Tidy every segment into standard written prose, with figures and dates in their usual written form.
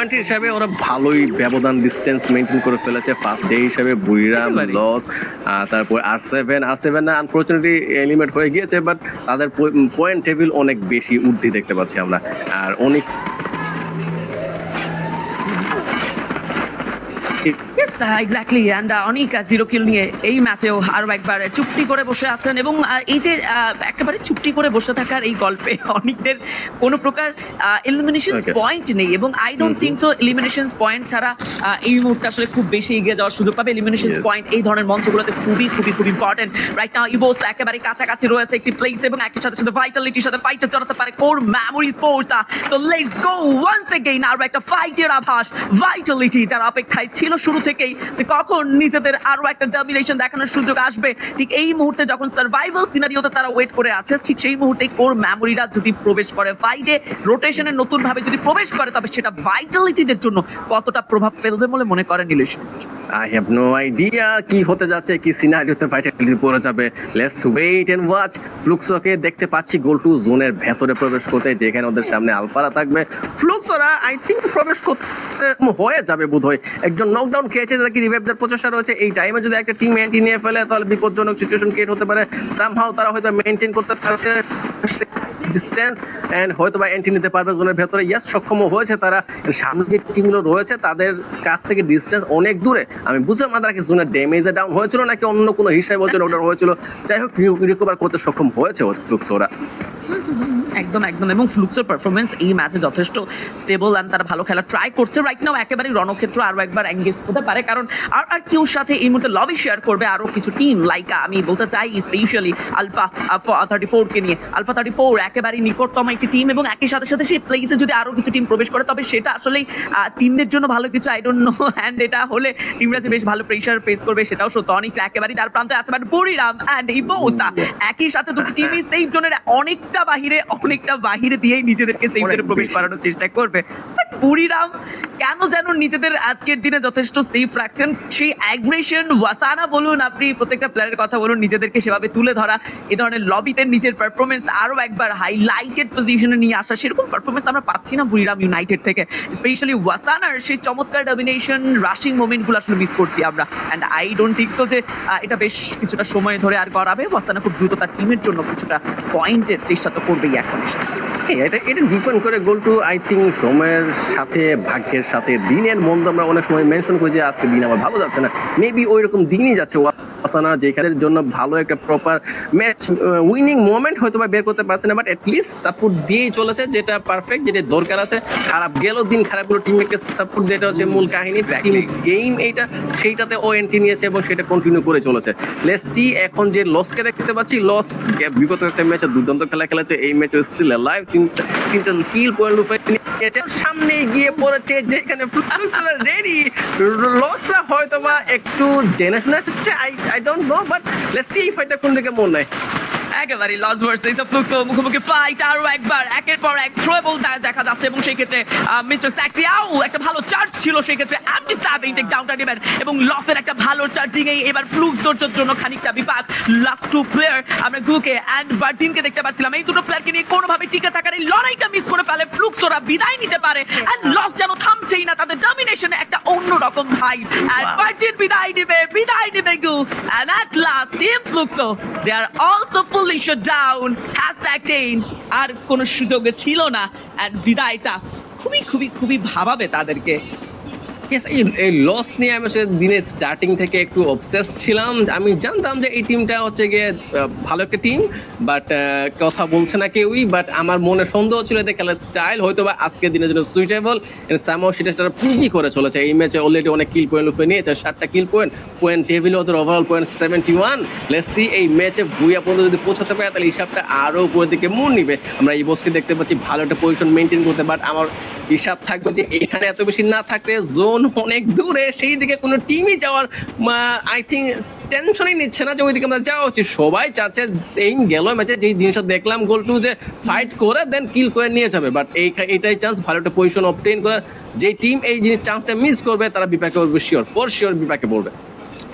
Point হিসাবে ওরা ভালোই ব্যবধান ডিস্টেন্স মেনটেন করে ফেলেছে ফার্স্ট ডে হিসাবে। বুড়িরাম লস, তারপর আর সেভেন না আনফরচুনেটলি এলিমিনেট হয়ে গিয়েছে, বাট তাদের পয়েন্ট টেবিল অনেক বেশি ঊর্ধ্বে দেখতে পাচ্ছি আমরা। আর অনেক এক্স্যাক্টলি অ্যান্ড অনেক 0 কিল নিয়ে এই ম্যাচেও আরো একবার চুপটি করে বসে আছেন এবং এই যে একেবারে চুপটি করে বসে থাকার এই গল্পে অনেকদের কোনো প্রকার এলিমিনেশন পয়েন্ট নেই এবং I don't think so elimination point ছাড়া এই মুহূর্তে আসলে খুব বেশি এগিয়ে যাওয়ার সুযোগ পাবে। এলিমিনেশন পয়েন্ট এই ধরনের মঞ্চগুলোতে খুবই খুবই খুব ইম্পর্টেন্ট। রাইট নাও ইভোস একেবারে কাছাকাছি রয়েছে একটি প্লেস এবং একই সাথে সাথে ভাইটালিটির সাথে ফাইটে জড়াতে পারে core memory sports. So let's go once again আরো একটা ফাইটের আভাস ভাইটালিটি যার অপেক্ষায় ছিল শুরু থেকেই যে কখন নিজেদের আরো একটা ডমিনেশন দেখানোর সুযোগ আসবে। ঠিক এই মুহূর্তে যখন সার্ভাইভাল সিনারিওতে তারা ওয়েট করে আছে, ঠিক সেই মুহূর্তে কোর মেমোরিরা যদি প্রবেশ করে ফাইটে রোটেশনে নতুন ভাবে যদি প্রবেশ করে, তবে সেটা ভাইটালিটিদের জন্য কতটা প্রভাব ফেলবে বলে মনে করেন illusionist? I have no idea কি হতে যাচ্ছে, কি সিনারিওতে ভাইটালিটি পড়ে যাবে। Let's wait and watch. ফ্লুক্সোকে দেখতে পাচ্ছি গোল টু জোনের ভেতরে প্রবেশ করতে, যেখানে ওদের সামনে আলফারা থাকবে। ফ্লুক্সোরা আই থিঙ্ক প্রবেশ করতে হয়ে যাবে বোধহয়। একজন নকডাউন খেয়েছে, যাকে রিভাইভ দেওয়ার প্রচেষ্টা রয়েছে। এই টাইমে যদি একটা টিম অ্যান্টি নিয়ে ফেলে তাহলে বিপজ্জনক সিচুয়েশন ক্রিয়েট হতে পারে। সামহাউ তারা হয়তো মেইনটেইন করতে পারছে ডিস্টেন্স এন্ড হয়তো বা অ্যান্টি নিতে পারবে জোনের ভেতরে। ইয়েস, সক্ষম হয়েছে তারা। সামনে যে টিমগুলো রয়েছে তাদের কাছ থেকে ডিস্টেন্স অনেক দূরে। আমি বুঝলাম না তারা কি জোনের ড্যামেজে ডাউন হয়েছিল নাকি অন্য কোনো হিসাবে নকডাউন হয়েছিল। যাই হোক, রিকভার করতে সক্ষম হয়েছে ফ্লুক্সোরা। একদম একদম এবং ফ্লুক্সের পারফরমেন্স এই ম্যাচে যথেষ্ট স্টেবল অ্যান্ড তারা ভালো খেলা ট্রাই করছে। রাইট নাও একেবারে রণক্ষেত্র আরো একবার এঙ্গেজ হতে পারে, কারণ আর কিউর সাথে এই মুহূর্তে লবি শেয়ার করবে আরো কিছু টিম। লাইক আমি বলতে চাই স্পেশালি আলফা 34 কে নিয়ে। আলফা 34 একেবারে নিকটতম একটি টিম এবং একই সাথে সাথে সেই প্লেসে যদি আরো কিছু টিম প্রবেশ করে তবে সেটা আসলে টিমদের জন্য ভালো কিছু, আই ডোন্ট নো। অ্যান্ড এটা হলে টিমরা যে বেশ ভালো প্রেশার ফেস করবে সেটাও সত্য। অনেক একেবারে তার প্রান্তে আছে বাট বুড়িরাম অ্যান্ড ইভোসা একই সাথে দুটো টিমই সেফ জোনের অনেকটা বাহিরে দিয়েই নিজেদেরকে সেফ জোনে প্রবেশ করানোর চেষ্টা করবে। বাট বুড়িরাম কেন যেন নিজেদের আজকের দিনে যথেষ্ট সেফ রাখছেন। সেই অ্যাগ্রেশন ওয়াসানা বলুন, আপনি প্রত্যেকটা প্লেয়ারের কথা বলুন, নিজেদেরকে সেভাবে তুলে ধরা, এই ধরনের লবিতে নিজের পারফরমেন্স আরো একবার হাইলাইটেড পজিশনে নিয়ে আসা, সেরকম পারফরমেন্স আমরা পাচ্ছি না বুড়িরাম ইউনাইটেড থেকে। স্পেশালি ওয়াসানার সেই চমৎকার ডমিনেশন রাশিং মোমেন্টগুলো আসলে মিস করছি আমরা। And I don't think so যে এটা বেশ কিছুটা সময় ধরে আর করাবে। ওয়াসানা খুব দ্রুত তার টিমের জন্য কিছুটা পয়েন্টের চেষ্টা তো করবেই এখন। এটা ডিপেন্ড করে গোল টু আই থিঙ্ক সময়ের সাথে, ভাগ্যের সাথে, দিনের মন্দ আমরা অনেক সময় মেনশন করি যে আজকে দিন আমার ভালো যাচ্ছে না। মেবি ওই রকম দিনই যাচ্ছে ওয়াসানা, যেখানের জন্য ভালো একটা প্রপার ম্যাচ উইনিং মোমেন্ট হয়তো বা বের করতে পারছে না, বাট অ্যাটলিস্ট সাপোর্ট দিয়েই চলেছে, যেটা পারফেক্ট, যেটা দরকার আছে। খারাপ গেল দিন, খারাপগুলো টিমমেটকে সাপোর্ট, যেটা হচ্ছে মূল কাহিনী গেম এইটা, সেইটাতে ও এন্ট্রি নিয়েছে এবং সেটা কন্টিনিউ করে চলেছে। লেটস সি এখন যে লসকে দেখতে পাচ্ছি, লস বিগত একটা ম্যাচে দুর্দান্ত খেলা খেলেছে, এই ম্যাচে স্টিল লাইভ তিনটা কিল পয়েন্ট রূপে নিয়েছে। সামনে গিয়ে পড়েছে যেখানে রেডি। লসরা হয়তো বা একটু জেনারেশন আসছে, I don't know, but let's see ফাইটটা কোন দিকে মন নেয়। একেবারে লস ভার্সেস ফ্লুক্সো মুখোমুখি ফাইট, আরো একবার একের পর এক ট্রাবল দেখা যাচ্ছে এবং সেই ক্ষেত্রে মিস্টার স্যাক্সিয়াও একটা ভালো চার্জ ছিল, সেই ক্ষেত্রে অ্যান্টি স্যাবিং টেক ডাউনটা নেবেন এবং লসের একটা ভালো চার্জিং এবার ফ্লুক্সোর জন্য খানিকটা বিপাদ। লাস্ট টু প্লেয়ার আমরা গুকে অ্যান্ড বার্টিনকে দেখতে পাচ্ছিলাম, এই দুটো প্লেয়ারকে নিয়ে কোনোভাবে টিকে থাকার এই লড়াইটা মিস করে ফেলে ফ্লুক্সোরা, বিদায় নিতে পারে। অ্যান্ড লস যেন থামছেই না, তাদের ডমিনেশনে একটা অন্যরকম ভাই। অ্যান্ড বার্টিন বিদায় নিবে গু। And at last team Fluxo they are also fully shut down #10 আর কোনো সুযোগ ছিল না। এন্ড বিদায়টা খুবই ভাবাবে তাদেরকে। এই লস নিয়ে আমি দিনের স্টার্টিং থেকে একটু অবসেস ছিলাম। আমি জানতাম যে এই টিমটা হচ্ছে গিয়ে ভালো একটা টিম, বাট কথা বলছে না কেউই। বাট আমার মনে সন্দেহ ছিল যে খেলার স্টাইল হয়তো বা আজকের দিনের জন্য সুইটেবল। সামহাউ সেটা প্রুভই করে চলেছে। এই ম্যাচে অলরেডি অনেক কিল পয়েন্ট লুফে নিয়েছে, 7টা কিল পয়েন্ট টেবিলে ওদের ওভারঅল পয়েন্ট 71। লেটস সি এই ম্যাচে ভুইয়া পর্যন্ত যদি পৌঁছাতে পারে তাহলে হিসাবটা আরও উপরের দিকে মুড় নিবে। আমরা এই বসকে দেখতে পাচ্ছি ভালো একটা পজিশন মেনটেন করতে, বাট আমার হিসাব থাকবে যে এখানে এত বেশি না থাকতে জোন অনেক দূরে, সেই দিকে কোনো টিমই যাওয়ার আই থিঙ্ক টেনশনই নিচ্ছে না যে ওইদিকে আমরা যাওয়া উচিত। সবাই চাচ্ছে সেম গেল ম্যাচে যেই জিনিসটা দেখলাম গোল টু, যে ফাইট করে দেন কিল করে নিয়ে যাবে। বাট এইটাই চান্স ভালো একটা পজিশন অবটেইন করার। যে টিম এই জিনিস চান্সটা মিস করবে তারা বিপাকে পড়বে, ফর শিওর বিপাকে পড়বে।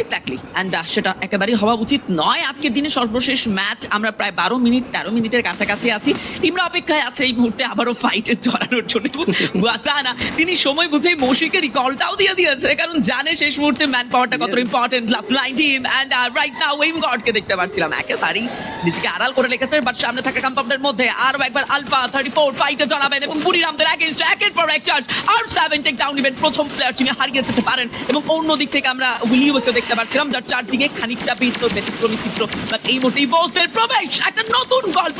এক্স্যাক্টলি অ্যান্ড সেটা একেবারেই হওয়া উচিত নয়। আজকের দিনে সর্বশেষ ম্যাচ, আমরা প্রায় 13 মিনিটের কাছাকাছি আছি। টিমরা অপেক্ষায় আছে এই মুহূর্তে আবারও ফাইটে জড়ানোর জন্য। ওয়াসানা তিনি সময় বুঝেই মৌসিকে রিকলটাও দিয়ে দিয়েছে, কারণ জানে শেষ মুহূর্তে ম্যান পাওয়ারটা কত Yes. Important. Last line team and right now ওয়েম গডকে দেখতে পাচ্ছিলাম একেবারেই নিজেকে আড়াল করে রেখেছে, বাট সামনে থাকা কম্পাউন্ডের মধ্যে আরও একবার আলফা 34 ফাইটে জড়াবেন এবং বুড়িরামদের এগেইনস্ট একের পর এক চার্জ আর 7 টেক ডাউন ইভেন্ট প্রথম প্লেয়ার যিনি হারিয়ে যেতে পারেন। এবং অন্য দিক থেকে আমরা উইলিওকে দেখতে পাচ্ছিলাম যার চারদিকে খানিকটা ভিন্ন ব্যতিক্রমী চিত্র, বাট এই মুহূর্তে বসের প্রবেশ একটা নতুন গল্প।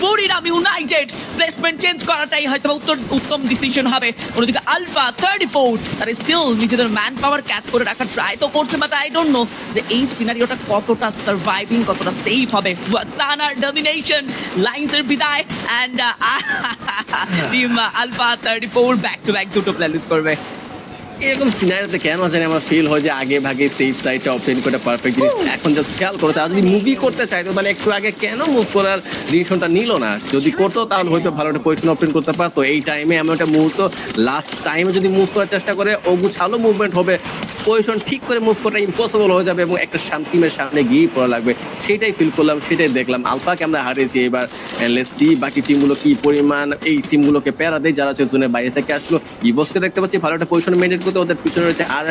বুড়িরাম ইউনাইটেড প্লেসমেন্ট চেঞ্জ করাটাই হয়তো উত্তম ডিসিশন হবে। অন্যদিকে আলফা 34 তারা স্টিল নিজেদের ম্যান পাওয়ার ক্যাচ করে রাখার ট্রাই তো করছে, বাট আই ডোন্ট নো যে এই সিনারিওটা কতটা সার্ভাইভিং, কতটা সেফ হবে। ওয়াসানার ডমিনেশন, লাইন্সের বিদায় and team Alpha 34 back to back দুটো প্লে লুজ করবে। এরকম সিনারিতে কেন জানি আমার ফিল হয় যে আগে ভাগে সেফ সাইডটা অপশন করে পারফেক্ট জিনিস। এখন জাস্ট খেয়াল করো, তারা যদি মুভি করতে চাইতো তাহলে একটু আগে কেন মুভ করার ডিসিশনটা নিল না? যদি করতো তাহলে হয়তো ভালো একটা পজিশন অপশন করতে পারতো। এই টাইমে এমন একটা মুহূর্ত, লাস্ট টাইমে যদি মুভ করার চেষ্টা করে অগুছালো মুভমেন্ট হবে, পজিশন ঠিক করে মুভ করা ইম্পসিবল হয়ে যাবে এবং একটা টিমের সামনে গিয়ে পড়া লাগবে। সেটাই ফিল করলাম, সেটাই দেখলাম। আলফাকে আমরা হারিয়েছি, এবার লেটস সি বাকি টিমগুলো কি পরিমাণ এই টিমগুলোকে প্যারা দেয় যারা হচ্ছে জোনের বাইরে থেকে আসলো। ইভোসকে দেখতে পাচ্ছি ভালো একটা পজিশন মেনটেন করতে, ওদের পিছনে রয়েছে আর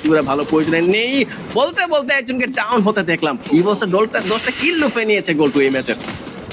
কিউরা ভালো পজিশনে নেই। বলতে বলতে একজনকে ডাউন হতে দেখলাম। ইভোসের 10টা কিল লুফে নিয়েছে গোল টু এই ম্যাচের।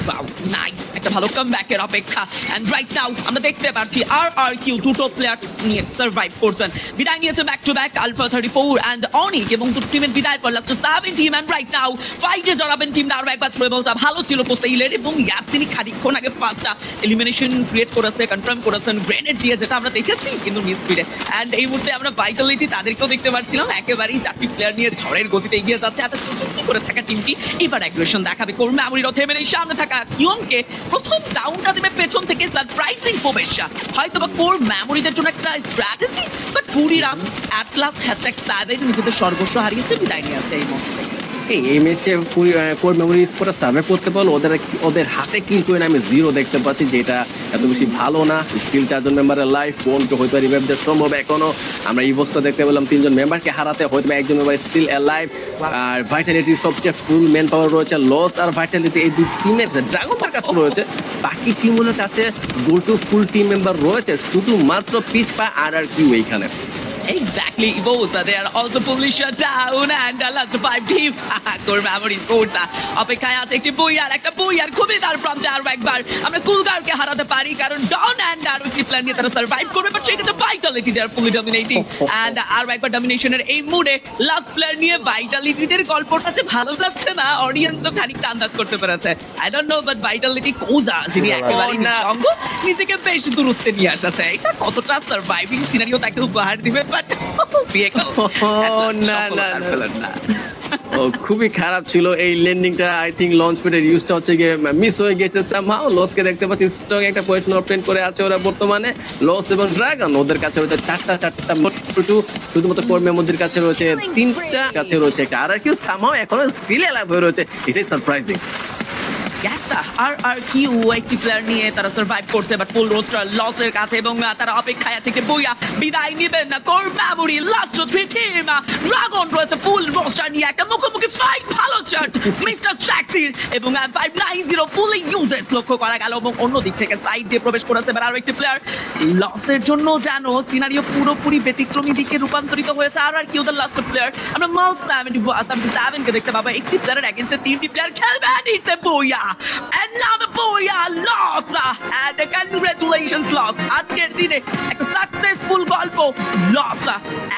Wow, nice. একটা ভালো কামব্যাকের অপেক্ষা এন্ড রাইট নাও আমরা দেখতে পাচ্ছি আর কিউ দুটো প্লেয়ার নিয়ে সার্ভাইভ করছেন। বিদায় নিয়েছে back to back alpha 34 and Anik এবং দুটো টিমের বিদায় পর last 7 team and right now ফাইটে জড়াবেন টিমটা আরো একবার থ্রো বলটা ভালো ছিল পোস্টাইলের এবং ইয়াসিনি খানিকক্ষণ আগে ফার্স্টটা এলিমিনেশন ক্রিয়েট করেছে, কনফার্ম করেছেন গ্রেনেড দিয়ে, যেটা আমরা দেখেছি কিন্তু মিস স্পিডে। এন্ড এই মুহূর্তে আমরা ভাইটালিটি তাদেরকেও দেখতে পাচ্ছিলাম একেবারেই 4টি প্লেয়ার নিয়ে ঝড়ের গতিতে এগিয়ে যাচ্ছে। এত চুক্তি করে থাকা টিমটি এবার অ্যাগ্রেশন দেখাবে। কর্মে আমরির থেমে নেই, সামনে থাকা কিয়নকে প্রথম ডাউনটা দেবে পেছন থেকে সারপ্রাইজিং প্রবেশ। হয়তোবা কোর মেমোরিদের জন্য একটা স্ট্র্যাটেজি, বাট বুড়িরাম অ্যাট লাস্ট #7 নিজেদের সর্বস্ব হারিয়েছে, বিদায় নিয়েছে এই মঞ্চ থেকে। এই ম্যাচে কোর মেমোরি স্কোরটা সার্ভে করতে পারলো, ওদের হাতে কিন্তু আমি 0 দেখতে পাচ্ছি, যেটা এত বেশি ভালো না। স্টিল 4 জন মেম্বারের লাইফ, কোনকে হয়তো রিভাইভ দেওয়া সম্ভব এখনো। আমরা ইভোসটা দেখতে পেলাম 3 জন মেম্বারকে হারাতে, হয়তো একজন মেম্বার স্টিল অ্যালাইভ। আর ভাইটালিটির সবচেয়ে ফুল ম্যান পাওয়ার রয়েছে লস আর ভাইটালিটি, এই দুই টিমের ড্রাগনদের কাছে রয়েছে। বাকি টিমগুলোর কাছে গোল টু ফুল টিম মেম্বার রয়েছে, শুধুমাত্র পিচ পায় আর কিউ এইখানে। Exactly, Evosa, they are also fully shut down and last 5 team Core Memories কোর্টা অপেক্ষায় আছে একটি বই আর খুবই তার প্রান্তে আরো একবার আমরা কুলগারকে হারাতে পারি, কারণ ডন এন্ড আর একটি প্ল্যান নিয়ে তারা সার্ভাইভ করবে, বাট সেক্ষেত্রে Vitality they are fully dominating and আরো একবার ডমিনেশনের এই মুডে লাস্ট প্লেয়ার নিয়ে ভাইটালিটিদের গল্পটা যে ভালো যাচ্ছে না, অডিয়েন্স তো খানিকটা আন্দাজ করতে পেরেছে। I don't know, but Vitality কোজা যিনি একেবারে সঙ্গ নিজেকে বেশ দূরত্বে নিয়ে আসাছে, এটা কতটা সার্ভাইভিং সিনারিও তাকে উপহার দিবে। খুবই খারাপ ছিল এই ল্যান্ডিংটা। আই থিঙ্ক লঞ্চ প্যাডের ইউজটা হচ্ছে গিয়ে মিস হয়ে গেছে সামহাউ। লসকে দেখতে পাচ্ছি স্ট্রং একটা পজিশন অবটেন করে আছে ওরা বর্তমানে। লস এবং ড্রাগন ওদের কাছে রয়েছে চারটা শুধুমাত্র কোর মেমোরির কাছে রয়েছে 3টা, কাছে রয়েছে একটা আর কিউ সামহাউ এখনো স্টিল অ্যালাইভ হয়ে রয়েছে, এটাই সারপ্রাইজিং। আর কিউ একটি প্লেয়ার নিয়ে তারা সার্ভাইভ করছে, বাট ফুল রোস্টার লসের কাছে এবং তারা অপেক্ষায় আছে যে বইয়া বিদায় নেবেন না। Core memory last 3 team, dragon রয়েছে ফুল রোস্টার নিয়ে একটা মুখোমুখি ফাইট, ভালো চার্জ মিস্টার চ্যাক্সির এবং 590 ফুলি ইউজেস লক্ষ্য করা গেল এবং অন্য দিক থেকে সাইড দিয়ে প্রবেশ করেছে। এবার আরো একটি প্লেয়ার লসের জন্য জানো সিনারিও পুরোপুরি ব্যতিক্রমী দিকে রূপান্তরিত হয়েছে। আর কিউ দ্য লাস্ট প্লেয়ার আমরা মাস্ট 77 কে দেখতে পাবো, একটি প্লেয়ারের এগেইনস্টে 3টি প্লেয়ার খেলবেন। ইটস এ বইয়া and now the Boya lost and congratulations lost আজকের দিনে একটা সাকসেসফুল গল্প। লস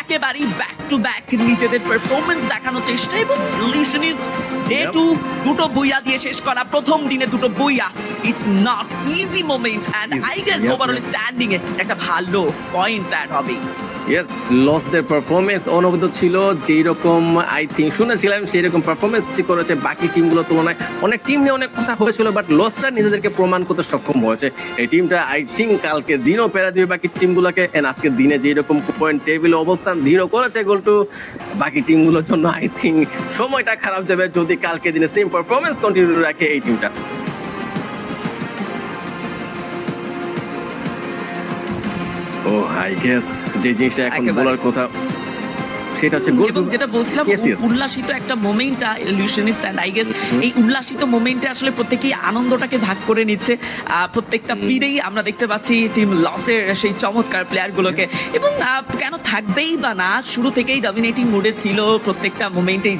একেবারেই ব্যাক টু ব্যাক নিজেদের পারফরমেন্স দেখানোর চেষ্টা এবং ইলিউশনিস্ট ডে 2 দুটো বইয়া দিয়ে শেষ করা, প্রথম দিনে দুটো বইয়া। It's not easy moment and I guess overall standing এ একটা ভালো পয়েন্ট অ্যাড হবে। ইয়েস, লসদের পারফরমেন্স অনবদ্য ছিল, যেই রকম আই থিঙ্ক শুনেছিলাম সেই রকম পারফরমেন্স করেছে বাকি টিমগুলোর তুলনায়। অনেক টিম নিয়ে অনেক কথা হয়েছিল, বাট লসরা নিজেদেরকে প্রমাণ করতে সক্ষম হয়েছে। এই টিমটা আই থিঙ্ক কালকে দিনও পেরা দিবে বাকি টিমগুলোকে, এন্ড আজকের দিনে যেই রকম পয়েন্ট টেবিলে অবস্থান দৃঢ় করেছে গোলটু, বাকি টিমগুলোর জন্য আই থিঙ্ক সময়টা খারাপ যাবে যদি কালকে দিনে সেম পারফরমেন্স কন্টিনিউ রাখে এই টিমটা। ও আই গেস যে জিনিসটা এখন বলার কথা সেটা হচ্ছে গোল এবং যেটা বলছিলাম Yes, yes. উল্লাসিত একটা moment illusionist and I guess এই উল্লাসিত মোমেন্টে আসলে প্রত্যেকেই আনন্দটাকে ভাগ করে নিচ্ছে প্রত্যেকটা ফিরেই আমরা দেখতে পাচ্ছি টিম লসের সেই চমৎকার প্লেয়ারগুলোকে এবং কেন থাকবেই বা না শুরু থেকেই ডমিনেটিং মোডে ছিল প্রত্যেকটা মোমেন্টেই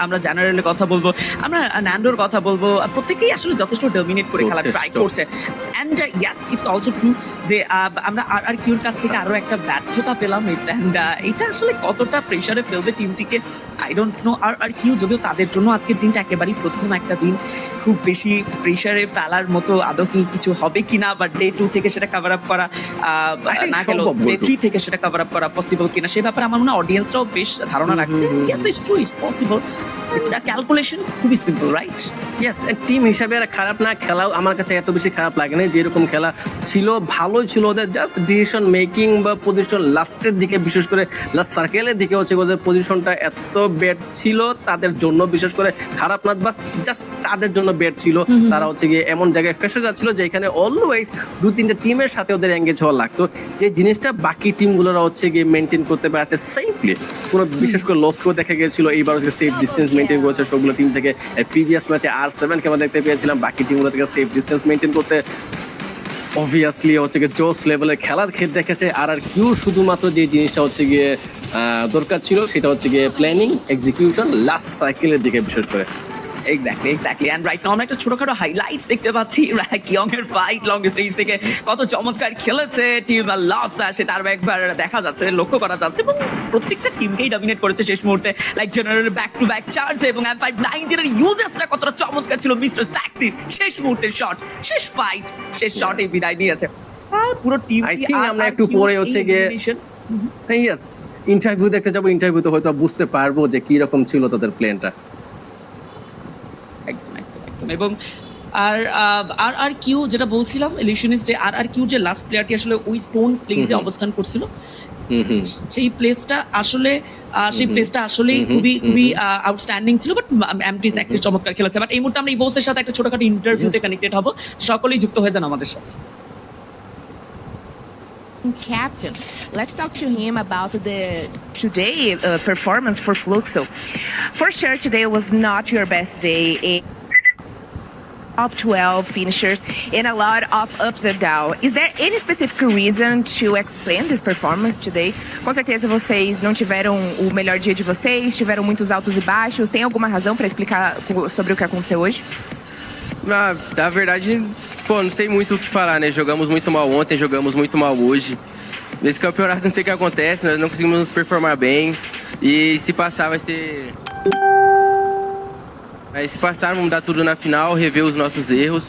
আমরা জেনারেলের কথা বলবো আমরা ন্যান্ডোর কথা বলবো প্রত্যেকেই আসলে যথেষ্ট ডমিনেট করে খেলা ট্রাই যথেষ্ট। করছে and yes it's also true যে আমরা আর কিউর কাছ থেকে আরো একটা ব্যর্থতা পেলাম অ্যান্ড এটা আসলে কতটা প্রেসারে ফেলবে টিমটিকে I don't know R Q যদিও তাদের জন্য আজকের দিনটা একেবারেই প্রথম একটা দিন খুব বেশি প্রেসারে ফেলার মতো আদৌ কি কিছু হবে কিনা বা ডে 2 থেকে সেটা কভার আপ করা না গেল সম্ভব ডে বলতো। 3 থেকে সেটা কভার আপ করা পসিবল কিনা সেই ব্যাপারে আমার মনে হয় অডিয়েন্সরাও বেশ ধারণা রাখছে yes it's true it's possible calculation খুবই সিম্পল রাইট ইয়েস টিম হিসাবে আর খারাপ না খেলাও আমার কাছে এত বেশি খারাপ লাগে না যেরকম খেলা ছিল ভালোই ছিল ওদের জাস্ট ডিসিশন মেকিং বা পজিশন লাস্টের দিকে বিশেষ করে লাস্ট সার্কেলের দিকে হচ্ছে ওদের পজিশনটা এত বেড ছিল তাদের জন্য বিশেষ করে খারাপ না বাস জাস্ট তাদের জন্য বেড ছিল তারা হচ্ছে গিয়ে এমন জায়গায় ফেসে যাচ্ছিল যেখানে অলওয়েজ দু তিনটা টিমের সাথে ওদের এঙ্গেজ হওয়া লাগতো যে জিনিসটা বাকি টিমগুলোরা হচ্ছে গিয়ে মেনটেন করতে পারছে সেফলি কোনো বিশেষ করে লস করে দেখা গিয়েছিল এইবার হচ্ছে সেফ ডিস্টেন্স মেনটেন করেছে সবগুলো টিম থেকে প্রিভিয়াস ম্যাচে R7 কে আমরা দেখতে পেয়েছিলাম বাকি টিমগুলো থেকে সেফ ডিস্টেন্স মেনটেন করতে অবভিয়াসলি হচ্ছে গিয়ে জোস লেভেলের খেলার খেল দেখেছে আর কিউ শুধুমাত্র যে জিনিসটা হচ্ছে গিয়ে দরকার ছিল সেটা হচ্ছে গিয়ে প্ল্যানিং এক্সিকিউশন লাস্ট সাইকেলের দিকে বিশেষ করে এক্স্যাক্টলি এন্ড রাইট নাও আমরা একটা ছোটখাটো হাইলাইটস দেখতে পাচ্ছি কিয়ং এর ফাইট লং স্টেজ থেকে কত চমৎকার খেলেছে টিম লস সেটা আরো একবার দেখা যাচ্ছে লক্ষ্য করা যাচ্ছে এবং প্রত্যেকটা টিমকেই ডমিনেট করেছে শেষ মুহূর্তে like general back to back charge এবং M519 এর ইউজেসটা কতটা চমৎকার ছিল মিস্টার স্যাক্সির শেষ মুহূর্তের শট শেষ ফাইট শেষ শটে বিদায় নিয়েছে আর পুরো টিম I think আমরা একটু পরে হচ্ছে গিয়ে ইয়েস ইন্টারভিউ দেখতে যাবো ইন্টারভিউতে হয়তো বুঝতে পারবো যে কি রকম ছিল তাদের প্ল্যানটা একদম এবং আর কিউ যেটা বলছিলাম ইলিউশনিস্ট যে আর কিউ যে লাস্ট প্লেয়ারটি আসলে ওই স্টোন প্লেসে অবস্থান করছিল সেই প্লেসটা আসলে খুবই খুবই আউটস্ট্যান্ডিং ছিল বাট এমটি স্যাক্সি চমৎকার খেলেছে বাট এই মুহূর্তে আমরা ইভোসের সাথে একটা ছোটখাটো ইন্টারভিউতে কানেক্টেড হব সকলেই যুক্ত হয়ে যান আমাদের সাথে Captain. Let's talk to him about the today performance for Fluxo. For sure, today was not your best day. Top 12 finishers and a lot of ups and downs. Is there any specific reason to explain this performance today? Com certeza vocês não tiveram o melhor dia de vocês, tiveram muitos altos e baixos. Tem alguma razão para explicar sobre o que aconteceu hoje? Na verdade, pô, não sei muito o que falar, né? Jogamos muito mal ontem, jogamos muito mal hoje. Nesse campeonato não sei o que acontece, nós não conseguimos nos performar bem. E se passar vai ser... Aí se passar, vamos dar tudo na final, rever os nossos erros.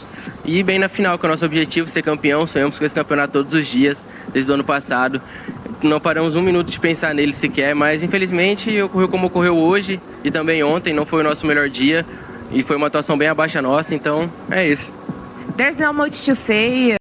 E ir bem na final, que é o nosso objetivo, ser campeão. Sonhamos com esse campeonato todos os dias, desde o ano passado. Não paramos um minuto de pensar nele sequer, mas infelizmente ocorreu como ocorreu hoje e também ontem, não foi o nosso melhor dia. E foi uma atuação bem abaixo da nossa, então é isso. There's not much to say.